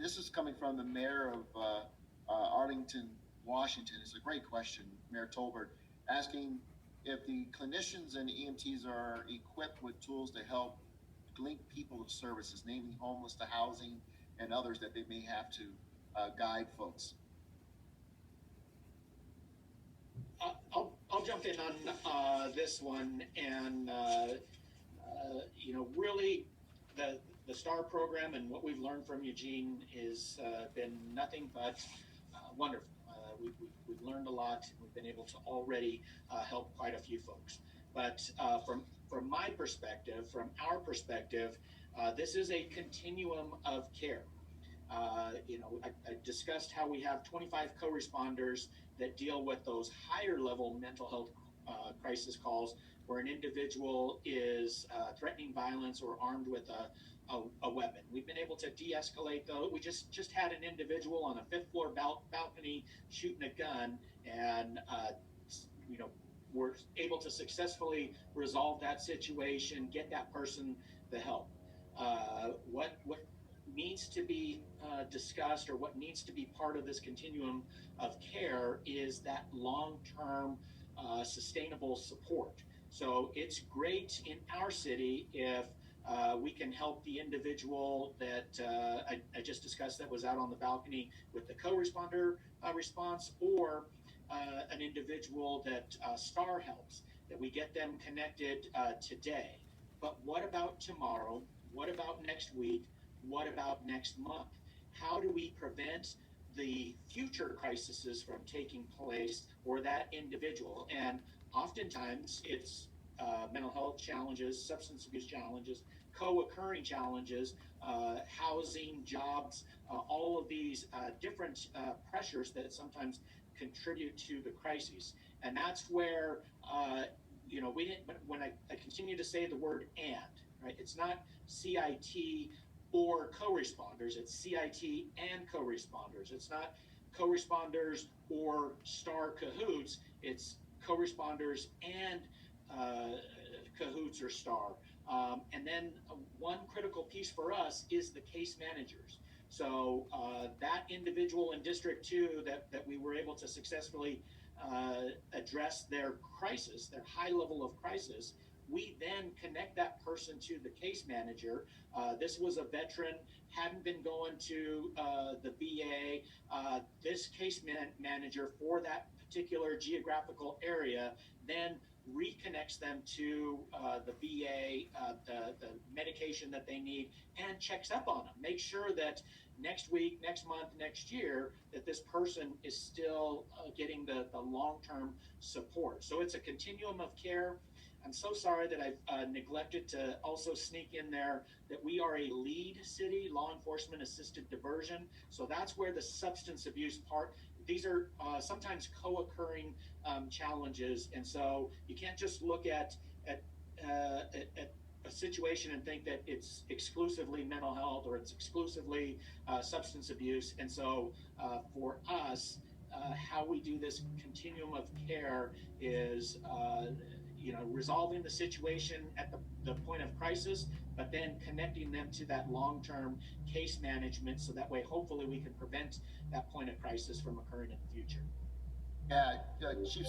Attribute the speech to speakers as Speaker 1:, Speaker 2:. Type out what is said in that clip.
Speaker 1: this is coming from the mayor of Arlington, Washington. It's a great question, Mayor Tolbert, asking if the clinicians and EMTs are equipped with tools to help link people to services, namely homeless to housing and others that they may have to guide folks.
Speaker 2: I'll jump in on this one, and really, the STAR program and what we've learned from Eugene is been nothing but wonderful. We've learned a lot. We've been able to already help quite a few folks. But from my perspective, from our perspective, this is a continuum of care. I discussed how we have 25 co-responders that deal with those higher level mental health crisis calls where an individual is threatening violence or armed with a weapon. We've been able to de-escalate those. We just had an individual on a fifth floor balcony shooting a gun, and we're able to successfully resolve that situation, get that person the help. What needs to be discussed, or what needs to be part of this continuum of care, is that long-term sustainable support. So it's great in our city if we can help the individual that I just discussed that was out on the balcony with the co-responder response, or an individual that STAR helps, that we get them connected today. But what about tomorrow? What about next week? What about next month? How do we prevent the future crises from taking place for that individual? And oftentimes it's mental health challenges, substance abuse challenges, co-occurring challenges, housing, jobs, all of these different pressures that sometimes contribute to the crises. And that's where, we didn't, but when I continue to say the word "and," right, it's not CIT or co-responders, it's CIT and co-responders. It's not co-responders or STAR Cahoots, it's co-responders and Cahoots or STAR. And then one critical piece for us is the case managers. So that individual in District 2 that we were able to successfully address their crisis, their high level of crisis, we then connect that person to the case manager. This was a veteran, hadn't been going to the VA. This case manager for that particular geographical area then reconnects them to the VA, the medication that they need, and checks up on them. Make sure that next week, next month, next year, that this person is still getting the long-term support. So it's a continuum of care. I'm so sorry that I've neglected to also sneak in there that we are a lead city, law enforcement assisted diversion. So that's where the substance abuse part, these are sometimes co-occurring challenges. And so you can't just look at a situation and think that it's exclusively mental health or it's exclusively substance abuse. And so for us, how we do this continuum of care is resolving the situation at the point of crisis, but then connecting them to that long-term case management, so that way hopefully we can prevent that point of crisis from occurring in the future.
Speaker 1: Yeah, Chief